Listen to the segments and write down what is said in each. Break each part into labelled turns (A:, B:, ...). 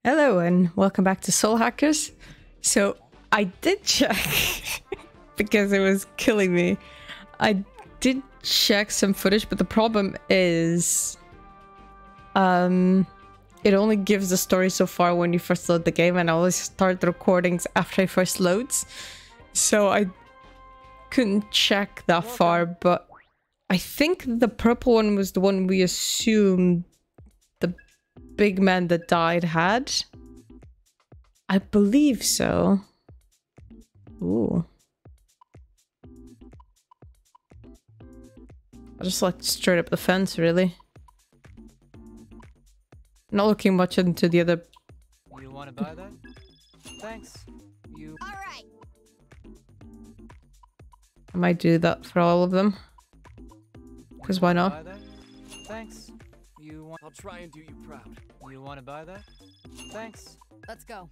A: Hello and welcome back to Soul Hackers. So I did check because it was killing me. I did check some footage, but the problem is it only gives the story so far when you first load the game, and I always start the recordings after it first loads. So I couldn't check that far, but I think the purple one was the one we assumed the big man that died had. I believe so. Ooh. I just like straight up the fence, really. Not looking much into the other.
B: You want to buy that? Thanks. You.
C: All right.
A: I might do that for all of them. Because why not?
B: Buy that? Thanks. You want?
D: I'll try and do you proud.
B: You want to buy that? Thanks.
C: Let's go.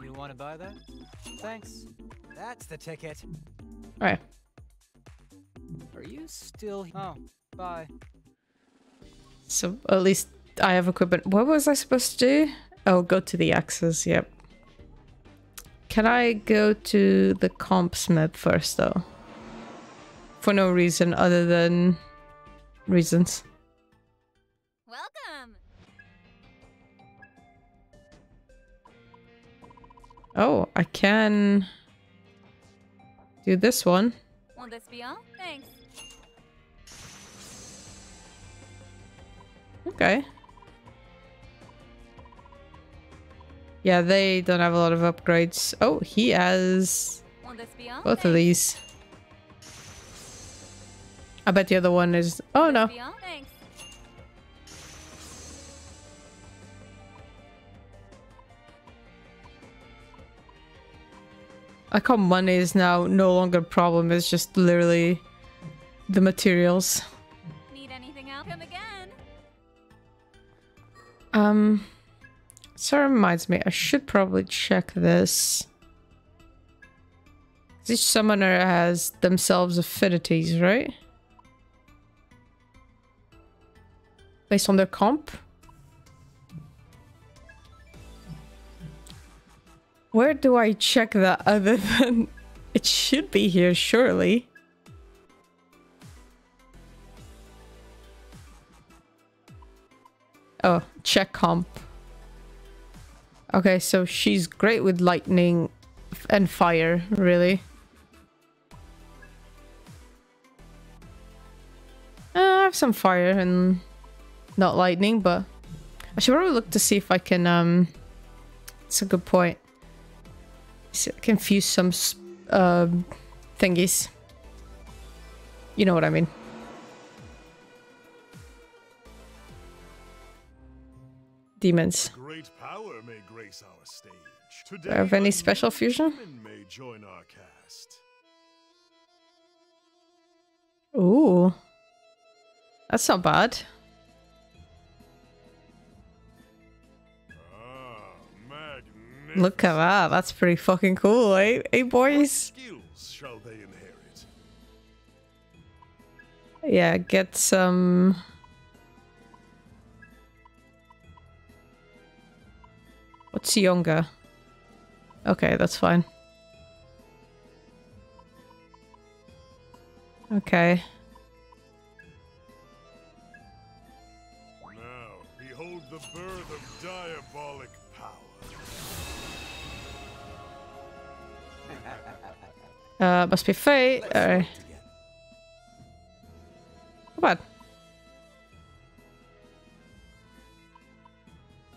B: You want to buy that? Thanks.
D: That's the ticket.
A: Alright.
B: Are you still? Oh, bye.
A: So at least I have equipment. What was I supposed to do? Oh, go to the axes. Yep. Can I go to the comp smith first, though? For no reason other than reasons.
C: Welcome.
A: Oh, I can do this one.
C: Will this be all? Thanks.
A: Okay. Yeah, they don't have a lot of upgrades. Oh, he has
C: Will this be all?
A: both of these. I bet the other one is... Oh, no.
C: Be all? Thanks.
A: Like how money is now no longer a problem. It's just literally the materials.
C: Need anything else? Come again.
A: So it reminds me, I should probably check this. Each summoner has themselves affinities, right? Based on their comp? Where do I check that other than... It should be here, surely. Oh, check comp. Okay, so she's great with lightning and fire, really. I have some fire and not lightning, but I should probably look to see if I can, it's a good point. See if I can fuse some, thingies. You know what I mean. Demons.
E: Great power may grace our stage.
A: Do I have any special fusion?
E: May join our cast.
A: Ooh. That's not bad.
E: Magnificent.
A: Look at that. That's pretty fucking cool, eh? Hey, boys.
E: Skills shall they inherit?
A: Yeah, get some... What's younger? Okay, that's fine. Okay.
E: Now, behold the birth of diabolic power.
A: Must be fate. Alright. Come on.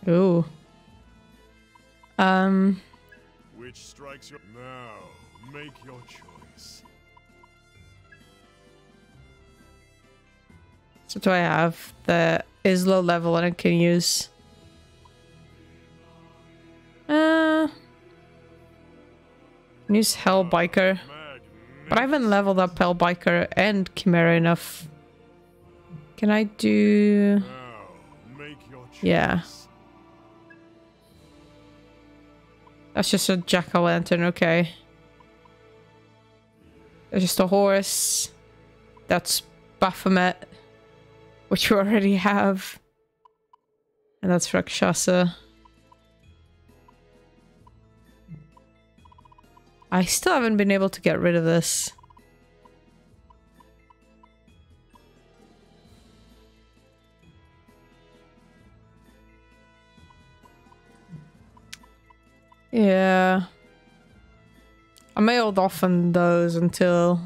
A: Ooh.
E: Which strikes your... Now, make your choice.
A: So do I have the is low level and I can use use Hell Biker. But I haven't leveled up Hell Biker and Chimera enough. Can I do...
E: Now, make your choice.
A: Yeah. That's just a jack-o'-lantern, okay. There's just a horse. That's Baphomet, which we already have. And that's Rakshasa. I still haven't been able to get rid of this. Yeah. I may hold off on those until...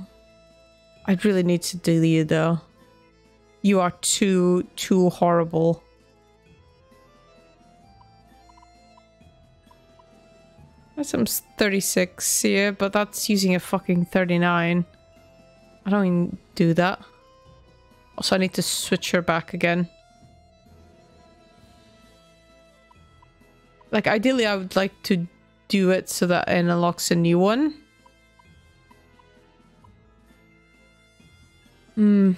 A: I really need to do you though. You are too horrible. That's some 36 here, but that's using a fucking 39. I don't even do that. Also, I need to switch her back again. Like, ideally, I would like to do it so that it unlocks a new one.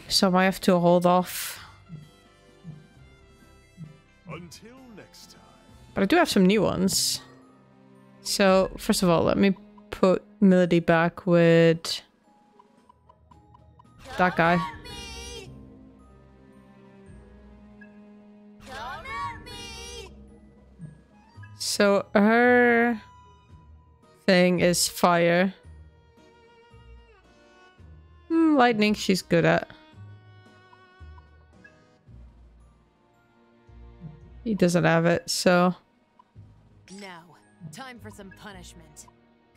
A: So I might have to hold off.
E: Until next time.
A: But I do have some new ones. So, first of all, let me put Melody back with that guy. So, her thing is fire. Lightning, she's good at. He doesn't have it, so...
F: Now, time for some punishment.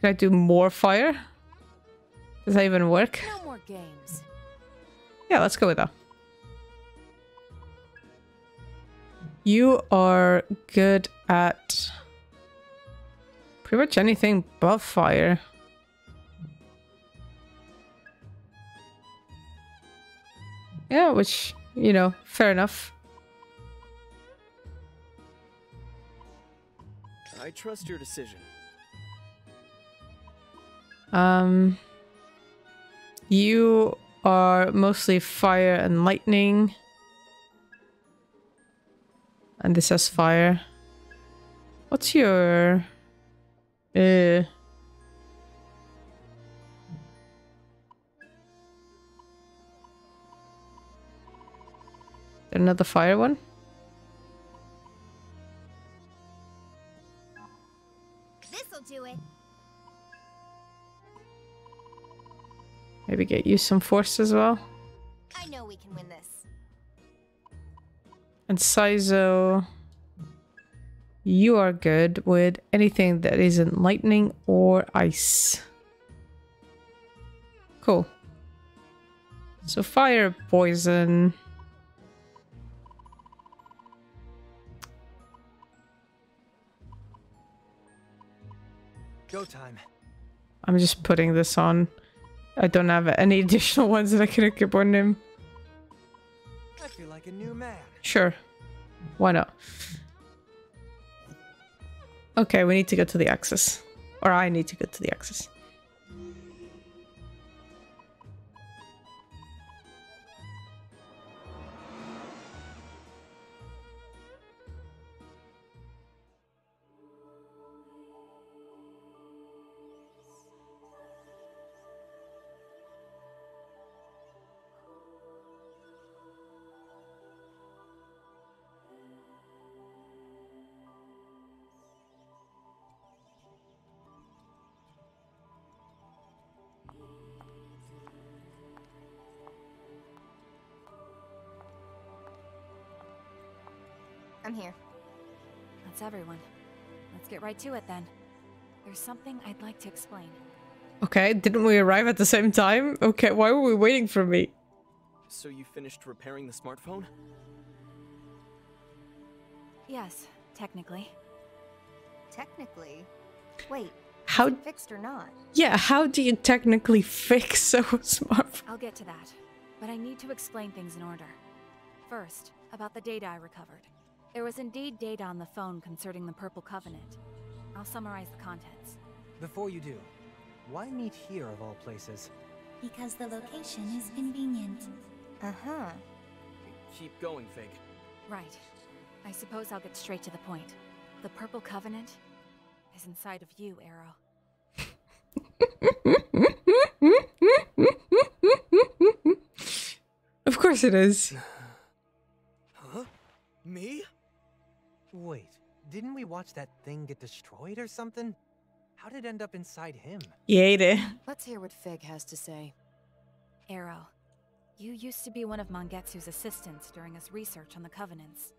A: Can I do more fire? Does that even work?
F: No more games.
A: Yeah, let's go with that. You are good at pretty much anything but fire. Yeah, which, you know, fair enough.
G: I trust your decision.
A: You are mostly fire and lightning. And this has fire. What's your... Another fire one?
C: This'll do it.
A: Maybe get you some force as well.
C: I know we can win this.
A: And Saizo, you are good with anything that isn't lightning or ice. Cool. So fire, poison.
D: Go time.
A: I'm just putting this on. I don't have any additional ones that I can equip on him.
D: I feel like a new man.
A: Sure. Why not? Okay, we need to go to the axis. Or I need to go to the axis.
C: I'm here.
F: That's everyone. Let's get right to it then. There's something I'd like to explain.
A: Okay, didn't we arrive at the same time? Okay, why were we waiting for me?
G: So you finished repairing the smartphone?
F: Yes, technically.
C: Technically. Wait,
A: How?
C: is it fixed or not?
A: Yeah, how do you technically fix a smartphone?
F: I'll get to that, but I need to explain things in order. First, about the data I recovered. There was indeed data on the phone concerning the Purple Covenant. I'll summarize the contents.
D: Before you do, why meet here of all places?
H: Because the location is convenient.
C: Uh-huh.
G: Keep going, Fig.
F: Right. I suppose I'll get straight to the point. The Purple Covenant is inside of you, Arrow.
A: Of course it is.
D: Huh? Me? Wait, didn't we watch that thing get destroyed or something? How did it end up inside him?
A: You ate it.
F: Let's hear what Fig has to say. Arrow, you used to be one of Mangetsu's assistants during his research on the Covenants.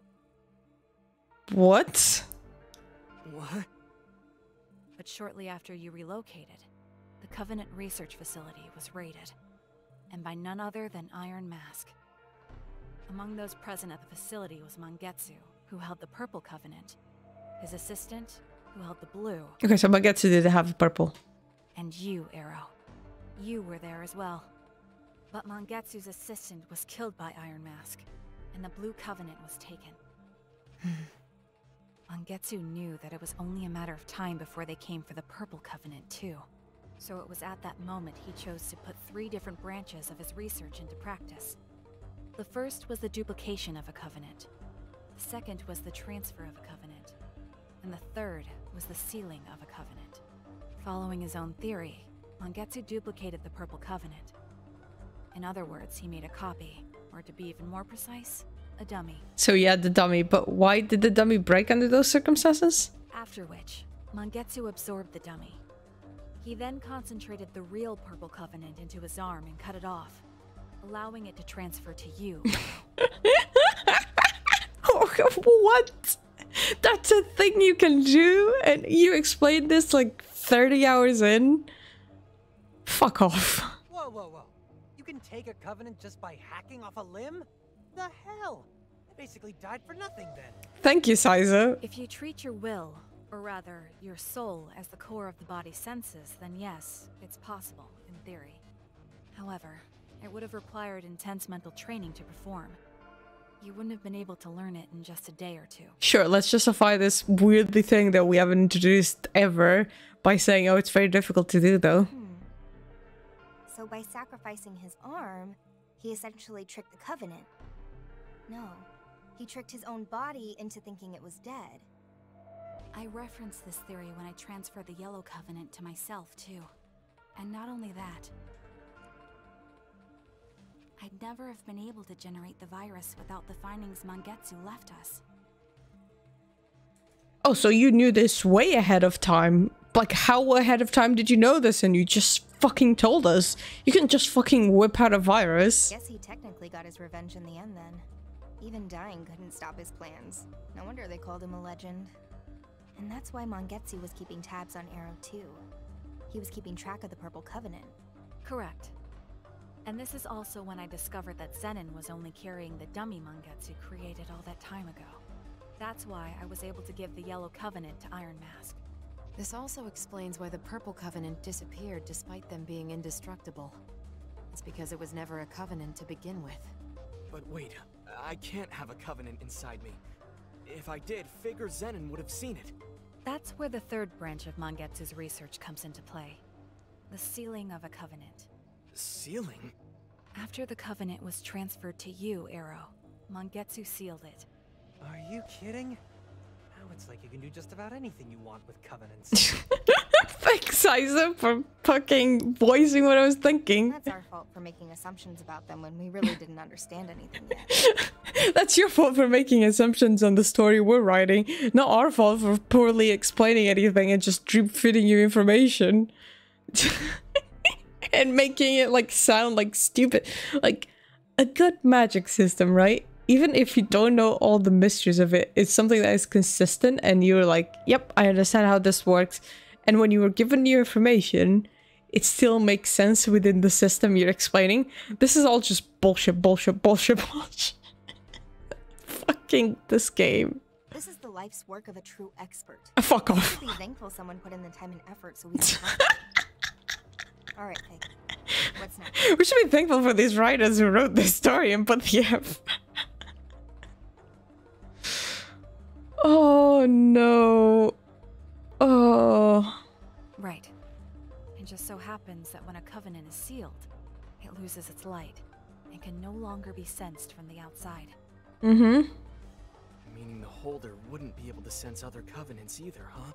A: What?
G: What?
F: But shortly after you relocated, the Covenant research facility was raided, and by none other than Iron Mask. Among those present at the facility was Mangetsu, who held the Purple Covenant, his assistant, who held the Blue,
A: Okay, so Mangetsu did have purple.
F: and you, Arrow. You were there as well. But Mangetsu's assistant was killed by Iron Mask, and the Blue Covenant was taken. Mangetsu knew that it was only a matter of time before they came for the Purple Covenant too. So it was at that moment he chose to put 3 different branches of his research into practice. The first was the duplication of a covenant. The second was the transfer of a covenant. And the third was the sealing of a covenant. Following his own theory, Mangetsu duplicated the Purple Covenant. In other words, he made a copy, or to be even more precise, a dummy.
A: So he had the dummy, but why did the dummy break under those circumstances?
F: After which, Mangetsu absorbed the dummy. He then concentrated the real Purple Covenant into his arm and cut it off, allowing it to transfer to you.
A: What? That's a thing you can do? And you explained this like 30 hours in? Fuck off.
D: Whoa, whoa, whoa. You can take a covenant just by hacking off a limb? The hell? I basically died for nothing then.
A: Thank you, Sizer.
F: If you treat your will, or rather, your soul, as the core of the body's senses, then yes, it's possible, in theory. However, it would have required intense mental training to perform. You wouldn't have been able to learn it in just a day or 2.
A: Sure, let's justify this weirdly thing that we haven't introduced ever by saying, oh, it's very difficult to do, though.
C: So by sacrificing his arm, he essentially tricked the Covenant. No, he tricked his own body into thinking it was dead.
F: I referenced this theory when I transferred the Yellow Covenant to myself, too. And not only that, I'd never have been able to generate the virus without the findings Mangetsu left us.
A: Oh, so you knew this way ahead of time. Like, how ahead of time did you know this and you just fucking told us? You couldn't just fucking whip out a virus.
C: Guess he technically got his revenge in the end then. Even dying couldn't stop his plans. No wonder they called him a legend. And that's why Mangetsu was keeping tabs on Arrow too. He was keeping track of the Purple Covenant.
F: Correct. And this is also when I discovered that Zenin was only carrying the dummy Mangetsu created all that time ago. That's why I was able to give the Yellow Covenant to Iron Mask.
I: This also explains why the Purple Covenant disappeared despite them being indestructible. It's because it was never a covenant to begin with.
G: But wait, I can't have a covenant inside me. If I did, Fig or Zenin would have seen it.
F: That's where the third branch of Mangetsu's research comes into play. The sealing of a covenant.
G: Sealing?
F: After the covenant was transferred to you, Arrow, Mangetsu sealed it.
D: Are you kidding? Now it's like you can do just about anything you want with covenants.
A: Thanks, Sizer, for fucking voicing what I was thinking.
C: That's our fault for making assumptions about them when we really didn't understand anything yet.
A: That's your fault for making assumptions on the story we're writing. Not our fault for poorly explaining anything and just drip feeding you information. And making it like sound like stupid. Like a good magic system, right? Even if you don't know all the mysteries of it, it's something that is consistent and you're like, yep, I understand how this works. And when you were given new information, it still makes sense within the system you're explaining. This is all just bullshit, bullshit, bullshit, bullshit. Fucking this game.
C: This is the life's work of a true expert.
A: Fuck
C: We
A: off.
C: should be thankful someone put in the time and effort so we can help. Alright, Pig. What's next?
A: We should be thankful for these writers who wrote this story and put the F. Oh no. Oh.
F: Right. It just so happens that when a covenant is sealed, it loses its light and can no longer be sensed from the outside.
A: Mm-hmm.
G: Meaning the holder wouldn't be able to sense other covenants either, huh?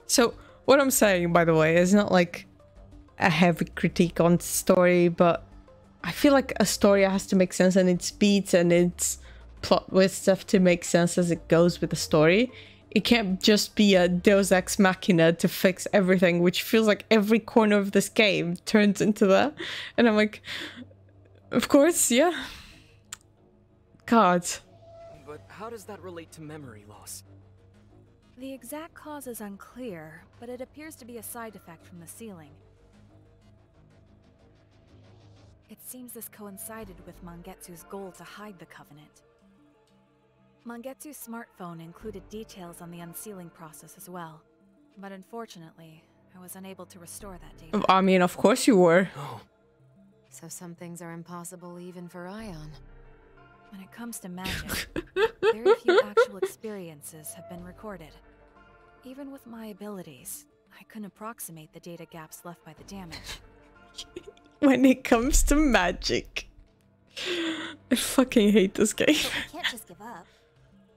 A: So what I'm saying, by the way, is not like a heavy critique on story, but I feel like a story has to make sense and its beats and its plot with stuff to make sense as it goes with the story. It can't just be a Deus Ex Machina to fix everything, which feels like every corner of this game turns into that. And I'm like, of course, yeah. God.
G: But how does that relate to memory loss?
F: The exact cause is unclear, but it appears to be a side effect from the sealing. It seems this coincided with Mangetsu's goal to hide the Covenant. Mangetsu's smartphone included details on the unsealing process as well, but unfortunately, I was unable to restore that data.
A: I mean, of course you were.
G: Oh.
I: So some things are impossible even for Ion.
F: When it comes to magic, very few actual experiences have been recorded. Even with my abilities, I couldn't approximate the data gaps left by the damage.
A: When it comes to magic. I fucking hate this game.
C: But we can't just give up.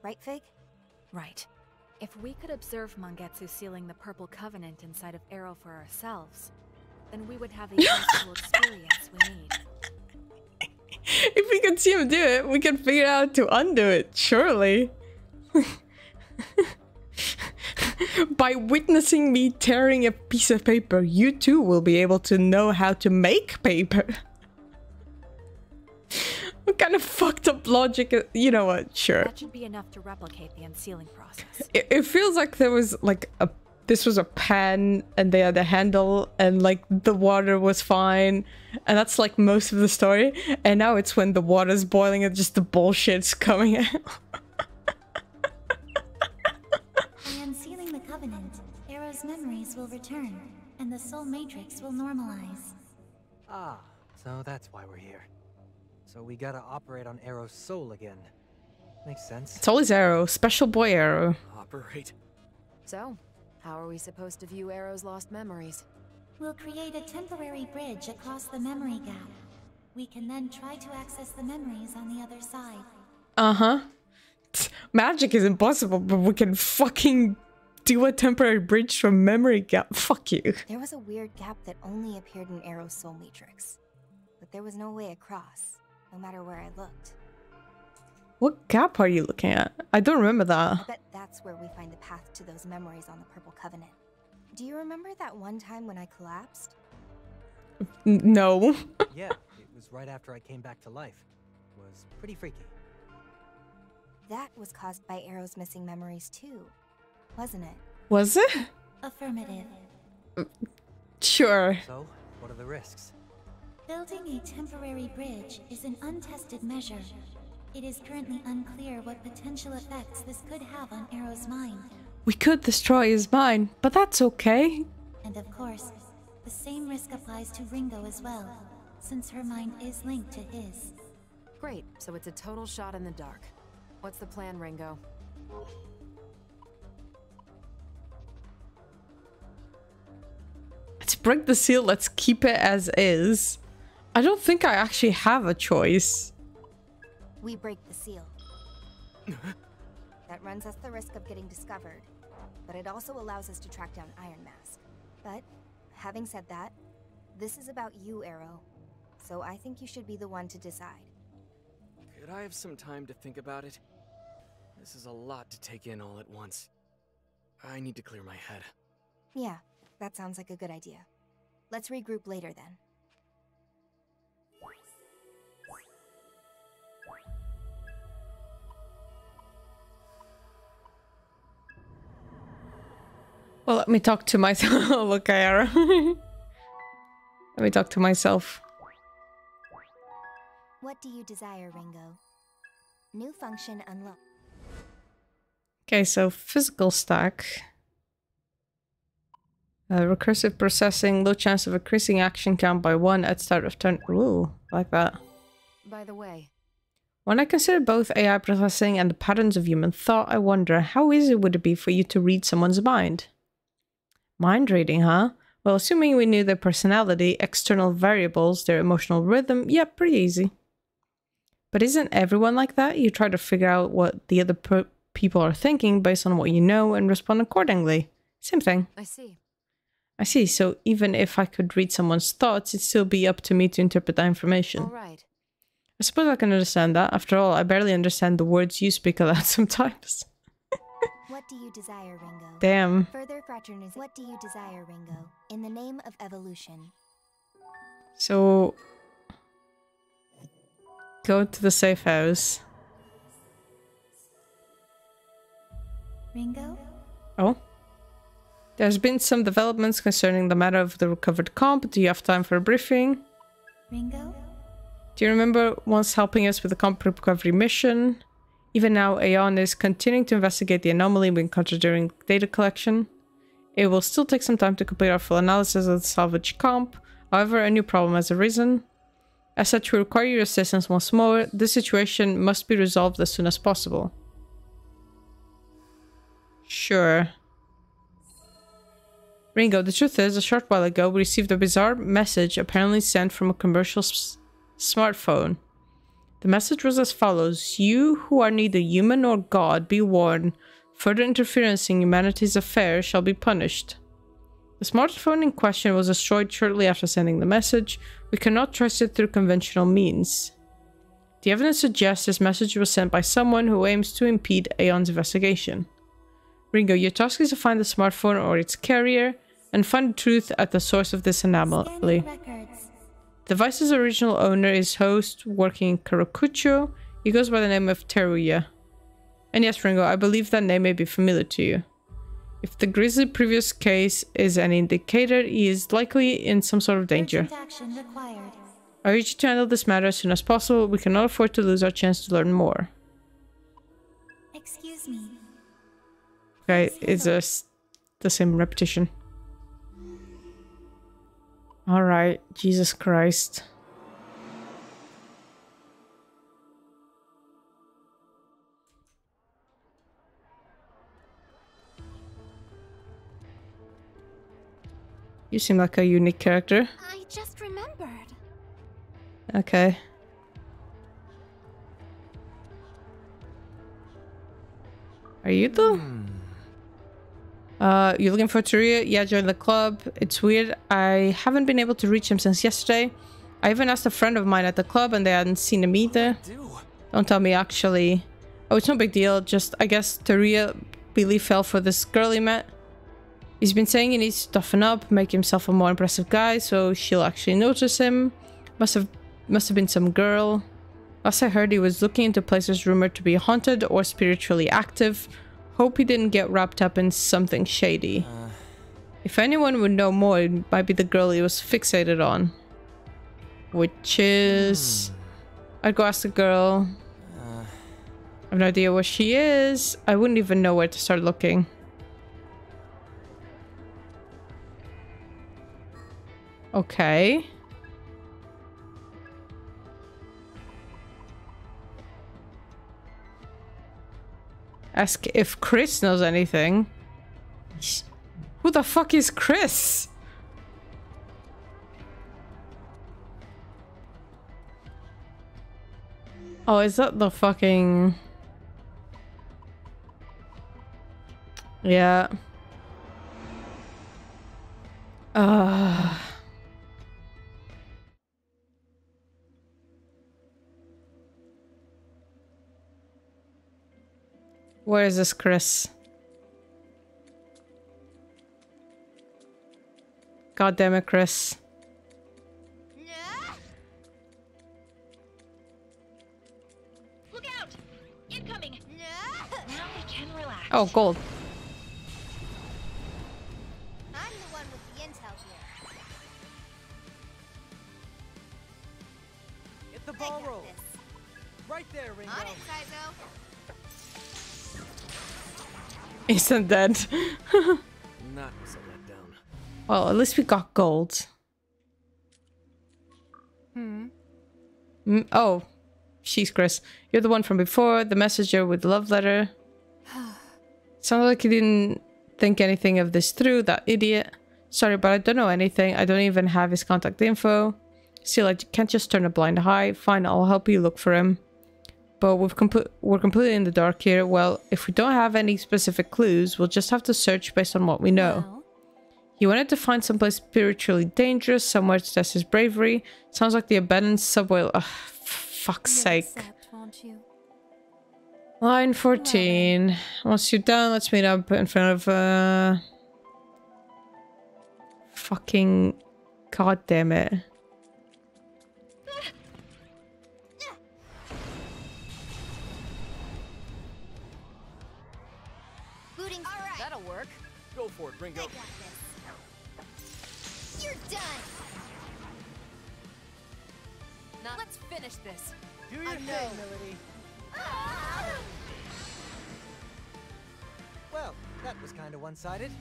C: Right, Fig?
F: Right. If we could observe Mangetsu sealing the Purple Covenant inside of Arrow for ourselves, then we would have the actual experience we need.
A: If we could see him do it, we could figure out how to undo it, surely. By witnessing me tearing a piece of paper, you too will be able to know how to make paper. What kind of fucked up logic? You know what? Sure.
F: That should be enough to replicate the unsealing process.
A: It feels like there was like a... This was a pan and they had a handle and like the water was fine. And that's like most of the story. And now it's when the water's boiling and just the bullshit's coming out.
H: By unsealing the Covenant, Arrow's memories will return, and the Soul Matrix will normalize.
D: Ah, so that's why we're here. So we gotta operate on Arrow's soul again. Makes sense.
A: It's always Arrow. Special boy Arrow.
G: Operate.
I: So, how are we supposed to view Arrow's lost memories?
H: We'll create a temporary bridge across the memory gap. We can then try to access the memories on the other side.
A: Uh-huh. Magic is impossible, but we can fucking do a temporary bridge from memory gap. Fuck you.
C: There was a weird gap that only appeared in Arrow's soul matrix. But there was no way across, no matter where I looked.
A: What gap are you looking at? I don't remember that.
C: I bet that's where we find the path to those memories on the Purple Covenant. Do you remember that one time when I collapsed?
A: No.
D: Yeah, it was right after I came back to life. It was pretty freaky.
C: That was caused by Arrow's missing memories too, wasn't it?
A: Was it?
H: Affirmative.
A: Sure.
D: So, what are the risks?
H: Building a temporary bridge is an untested measure. It is currently unclear what potential effects this could have on Arrow's mind.
A: We could destroy his mind, but that's okay.
H: And of course, the same risk applies to Ringo as well, since her mind is linked to his.
I: Great, so it's a total shot in the dark. What's the plan, Ringo?
A: Let's break the seal, let's keep it as is. I don't think I actually have a choice.
C: We break the seal. That runs us the risk of getting discovered, but it also allows us to track down Iron Mask. But, having said that, this is about you, Arrow. So I think you should be the one to decide.
G: Could I have some time to think about it? This is a lot to take in all at once. I need to clear my head.
C: Yeah, that sounds like a good idea. Let's regroup later then.
A: Well, let me talk to myself. Look, Ira. Let me talk to myself.
C: What do you desire, Ringo? New function unlocked.
A: Okay, so physical stack. Recursive processing, low chance of increasing action count by 1 at start of turn. Ooh, like that.
I: By the way,
A: When I consider both AI processing and the patterns of human thought, I wonder how easy would it be for you to read someone's mind? Mind reading, huh? Well, assuming we knew their personality, external variables, their emotional rhythm, yeah, pretty easy. But isn't everyone like that? You try to figure out what the other people are thinking based on what you know and respond accordingly. Same thing.
I: I see.
A: I see, so even if I could read someone's thoughts, it'd still be up to me to interpret that information.
I: All right.
A: I suppose I can understand that. After all, I barely understand the words you speak aloud sometimes.
C: What do you desire, Ringo?
A: Damn.
C: Further fraternization. What do you desire, Ringo? In the name of evolution.
A: So... Go to the safe house.
H: Ringo?
A: Oh? There's been some developments concerning the matter of the recovered comp. Do you have time for a briefing?
H: Ringo?
A: Do you remember once helping us with the comp recovery mission? Even now, Aeon is continuing to investigate the anomaly we encountered during data collection. It will still take some time to complete our full analysis of the salvage comp. However, a new problem has arisen. As such, we require your assistance once more. This situation must be resolved as soon as possible. Sure. Ringo, the truth is, a short while ago, we received a bizarre message apparently sent from a commercial smartphone. The message was as follows: You who are neither human nor God, be warned. Further interference in humanity's affairs shall be punished. The smartphone in question was destroyed shortly after sending the message. We cannot trace it through conventional means. The evidence suggests this message was sent by someone who aims to impede Aeon's investigation. Ringo, your task is to find the smartphone or its carrier and find the truth at the source of this anomaly. The device's original owner is host working in Karakucho. He goes by the name of Teruya. And yes, Ringo, I believe that name may be familiar to you. If the grisly previous case is an indicator, he is likely in some sort of danger. I urge you to handle this matter as soon as possible. We cannot afford to lose our chance to learn more.
H: Excuse me.
A: Okay, it's the same repetition. Alright, Jesus Christ. You seem like a unique character.
H: I just remembered.
A: Okay. Are you though? You looking for Teruya? Yeah, join the club. It's weird. I haven't been able to reach him since yesterday. I even asked a friend of mine at the club and they hadn't seen him either. Don't tell me, actually. Oh, it's no big deal. Just, I guess Teruya really fell for this girl he met. He's been saying he needs to toughen up, make himself a more impressive guy, so she'll actually notice him. Must have been some girl. Last I heard, he was looking into places rumored to be haunted or spiritually active. Hope he didn't get wrapped up in something shady. If anyone would know more, it might be the girl he was fixated on. Which is... I'd go ask the girl. I have no idea where she is. I wouldn't even know where to start looking. Okay. Ask if Chris knows anything. Who the fuck is Chris? Oh, is that the fucking... Yeah. Where is this Chris? God damn it, Chris.
H: Look out! Incoming! Now we can relax.
A: Oh, gold.
C: I'm the one with the intel here.
D: Get the ball roll. Right there, Ringo.
C: On it, Kaizo.
A: Isn't dead.
G: Not so let down.
A: Well, at least we got gold. Oh, she's Chris. You're the one from before, the messenger with the love letter. Sounds like you didn't think anything of this through, that idiot. Sorry, but I don't know anything. I don't even have his contact info. Still, I can't just turn a blind eye. Fine, I'll help you look for him. But we're completely in the dark here. Well, if we don't have any specific clues, we'll just have to search based on what we know.
H: Well,
A: He wanted to find someplace spiritually dangerous, somewhere to test his bravery. Sounds like the abandoned subway. Ugh, fuck's
F: You'll
A: sake.
F: accept, won't you?
A: Line 14. Once you're done, let's meet up in front of fucking god damn it.
C: Booting. All right.
G: That'll work. Go for it, Ringo.
C: I got this. You're done.
I: Let's finish this.
D: Do your thing, Melody. Well, that was kind of one-sided.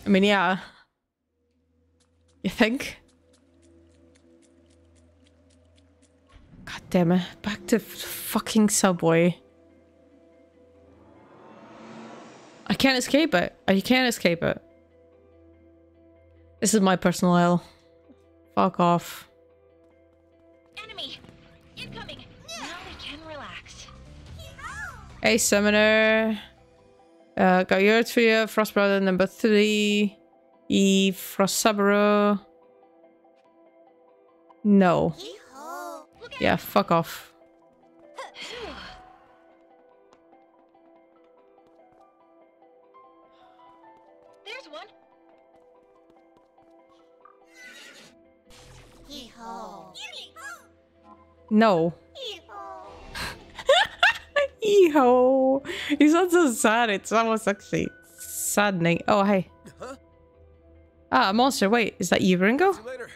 A: I mean, yeah. You think? God damn it. Back to fucking subway. I can't escape it. You can't escape it. This is my personal hell. Fuck off.
J: Enemy! Incoming! Now we can relax.
A: Hey, Summoner. Got yours for you. Frost Brother number 3. Eve, Frost Saburo. No. Yeah, fuck off.
J: There's one.
A: No. Eho. He's not so sad. It's almost actually saddening. Oh, hey. Ah, a monster. Wait, is that you, Ringo?
G: See you later.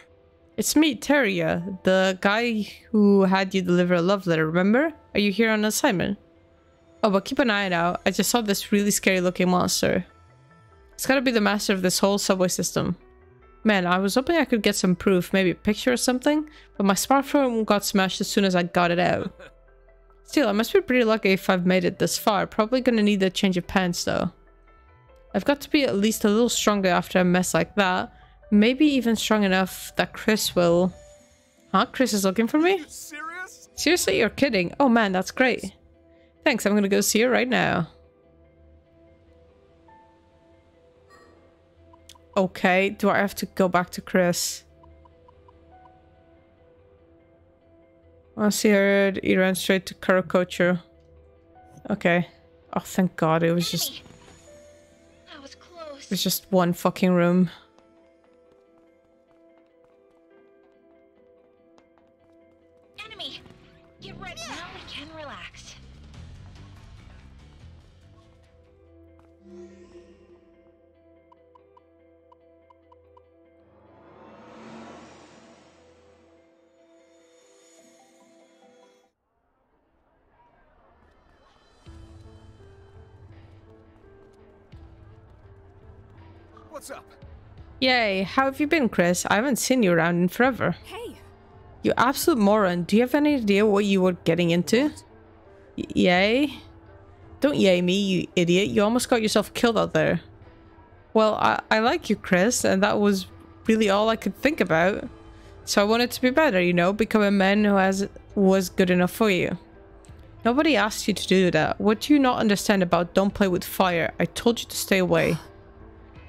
A: It's me, Teria, the guy who had you deliver a love letter, remember? Are you here on assignment? Oh, but keep an eye out. I just saw this really scary looking monster. It's gotta be the master of this whole subway system. Man, I was hoping I could get some proof, maybe a picture or something, but my smartphone got smashed as soon as I got it out. Still, I must be pretty lucky if I've made it this far. Probably gonna need a change of pants though. I've got to be at least a little stronger after a mess like that. Maybe even strong enough that Chris will... Huh? Chris is looking for me?
E: Serious?
A: Seriously? You're kidding? Oh man, that's great. Thanks, I'm gonna go see her right now. Okay, do I have to go back to Chris? Once he heard, he ran straight to Kurakocho. Okay. Oh, thank God, it was just...
J: That was close.
A: It was just one fucking room.
J: Enemy! Get ready. Now we can relax.
E: What's up?
A: Yay, how have you been, Chris? I haven't seen you around in forever.
F: Hey,
A: You absolute moron. Do you have any idea what you were getting into? Yay? Don't yay me, you idiot. You almost got yourself killed out there. Well, I like you, Chris, and that was really all I could think about. So I wanted to be better, you know, become a man who was good enough for you. Nobody asked you to do that. What do you not understand about don't play with fire? I told you to stay away.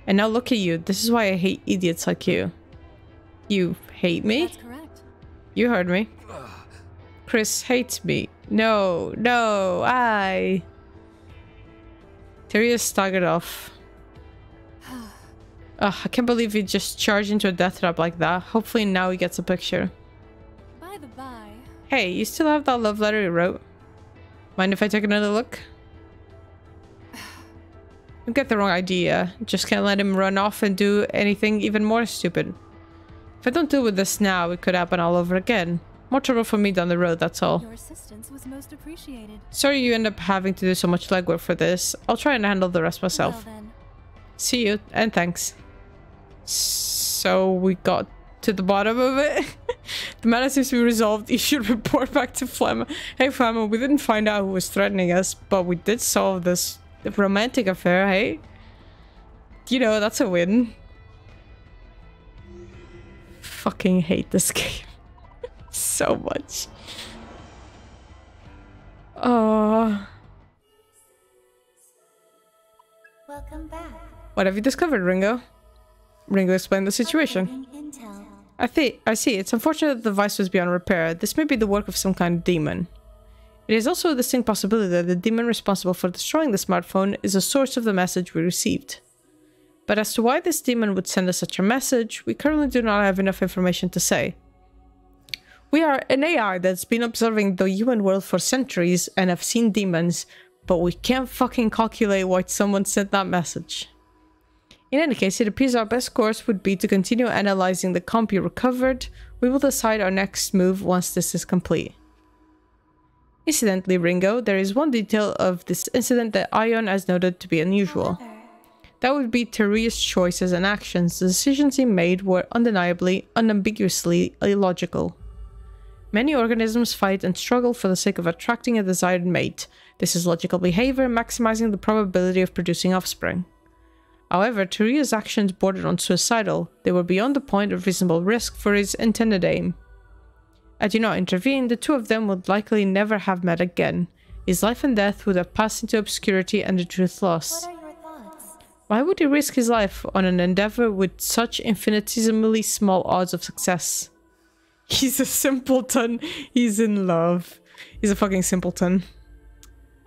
A: And now look at you. This is why I hate idiots like you. You hate me?
F: that's correct.
A: You heard me. Chris hates me. No, no, Tyria staggered off. Ugh, I can't believe he just charged into a death trap like that. Hopefully now he gets a picture.
F: By the by.
A: Hey, you still have that love letter you wrote? Mind if I take another look? Don't get the wrong idea. Just can't let him run off and do anything even more stupid. If I don't deal with this now, it could happen all over again. More trouble for me down the road, that's all.
F: Your assistance was most appreciated.
A: Sorry you end up having to do so much legwork for this. I'll try and handle the rest myself.
F: Well then.
A: See you, and thanks. So we got to the bottom of it. The matter seems to be resolved. You should report back to Flemma. Hey Flemma, we didn't find out who was threatening us, but we did solve this romantic affair, hey? You know, that's a win. Fucking hate this game. So much. Oh.
H: Welcome back.
A: What have you discovered, Ringo? Ringo explained the situation.
H: Intel.
A: I see. It's unfortunate that the device was beyond repair. This may be the work of some kind of demon. It is also a distinct possibility that the demon responsible for destroying the smartphone is the source of the message we received. But as to why this demon would send us such a message, we currently do not have enough information to say. We are an AI that's been observing the human world for centuries and have seen demons, but we can't fucking calculate why someone sent that message. In any case, it appears our best course would be to continue analyzing the comp you recovered. We will decide our next move once this is complete. Incidentally, Ringo, there is one detail of this incident that Ion has noted to be unusual. That would be Teruya's choices and actions. The decisions he made were undeniably, unambiguously illogical. Many organisms fight and struggle for the sake of attracting a desired mate. This is logical behavior, maximizing the probability of producing offspring. However, Teruya's actions bordered on suicidal. They were beyond the point of reasonable risk for his intended aim. Had you not intervened, the two of them would likely never have met again. His life and death would have passed into obscurity and the truth lost.
H: What are your thoughts?
A: Why would he risk his life on an endeavor with such infinitesimally small odds of success? He's a simpleton. He's in love. He's a fucking simpleton.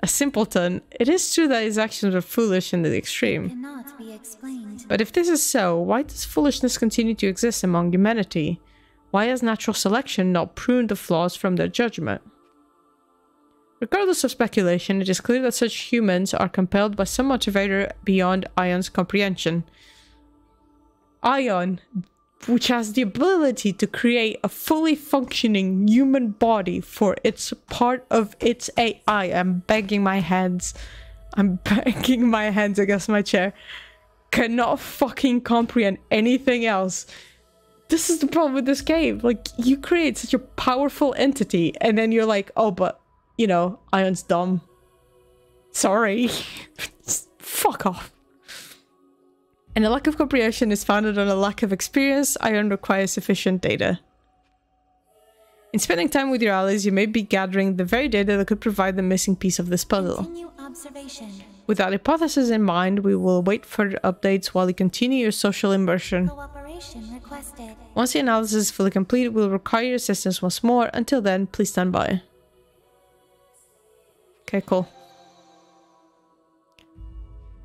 A: A simpleton. It is true that his actions were foolish in the extreme.
H: Cannot be explained.
A: But if this is so, why does foolishness continue to exist among humanity? Why has natural selection not pruned the flaws from their judgment? Regardless of speculation, it is clear that such humans are compelled by some motivator beyond Ion's comprehension. Ion, which has the ability to create a fully functioning human body for its part of its AI. I'm banging my hands against my chair. Cannot fucking comprehend anything else. This is the problem with this game. Like, you create such a powerful entity and then you're like, oh, but, you know, Ion's dumb. Sorry. Fuck off. And a lack of comprehension is founded on a lack of experience. Ion requires sufficient data. In spending time with your allies, you may be gathering the very data that could provide the missing piece of this puzzle.
H: Continue observation.
A: With that hypothesis in mind, we will wait for updates while you continue your social immersion.
H: Cooperation requested.
A: Once the analysis is fully complete, we'll require your assistance once more. Until then, please stand by. Okay, cool.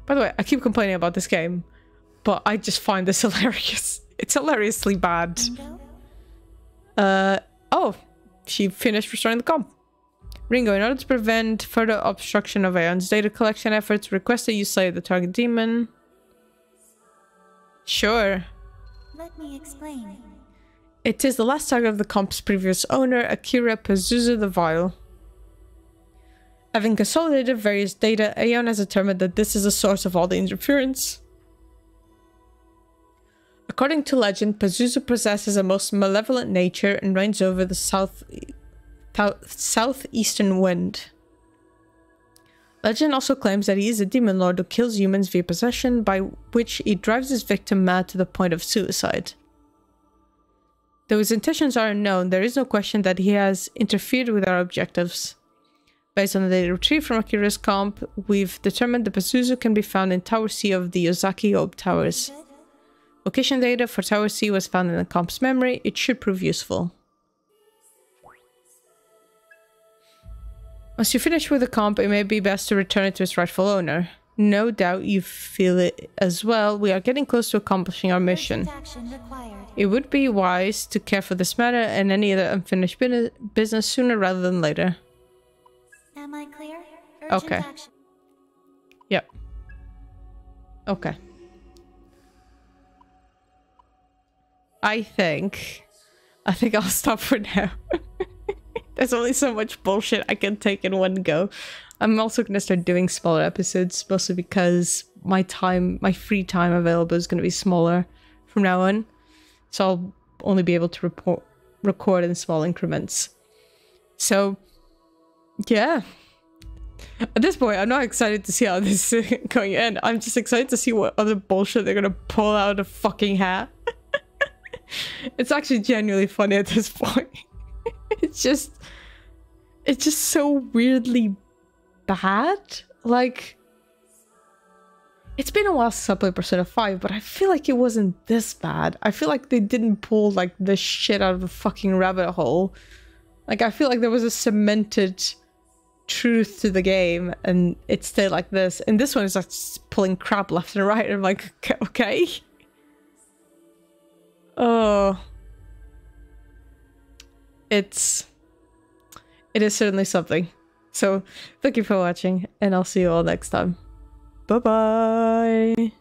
A: By the way, I keep complaining about this game, but I just find this hilarious. It's hilariously bad.
H: Ringo?
A: Oh, she finished restoring the comp. Ringo, in order to prevent further obstruction of Ion's data collection efforts, request that you slay the target demon. Sure.
H: Let me explain.
A: It is the last target of the comp's previous owner, Akira Pazuzu the Vile. Having consolidated various data, Aeon has determined that this is the source of all the interference. According to legend, Pazuzu possesses a most malevolent nature and reigns over the southeastern wind. Legend also claims that he is a demon lord who kills humans via possession, by which he drives his victim mad to the point of suicide. Though his intentions are unknown, there is no question that he has interfered with our objectives. Based on the data retrieved from Akira's comp, we've determined the Pazuzu can be found in Tower C of the Ozaki Obe Towers. Location data for Tower C was found in the comp's memory. It should prove useful. Once you finish with the comp, it may be best to return it to its rightful owner. No doubt you feel it as well. We are getting close to accomplishing our mission. It would be wise to care for this matter and any other unfinished business sooner rather than later.
H: Am I clear? Urgent
A: Okay.
H: action.
A: Yep. Okay. I think I'll stop for now. There's only so much bullshit I can take in one go. I'm also going to start doing smaller episodes, mostly because my free time available is going to be smaller from now on. So I'll only be able to record in small increments. So, yeah. At this point, I'm not excited to see how this is going to end. I'm just excited to see what other bullshit they're going to pull out of the fucking hat. It's actually genuinely funny at this point. It's just so weirdly bad. Like, it's been a while since I played Persona 5, but I feel like it wasn't this bad. I feel like they didn't pull like this shit out of the fucking rabbit hole. Like, I feel like there was a cemented truth to the game, and it's still like this. And this one is like pulling crap left and right. And I'm like, okay. Oh, it is certainly something. So thank you for watching, and I'll see you all next time. Bye bye.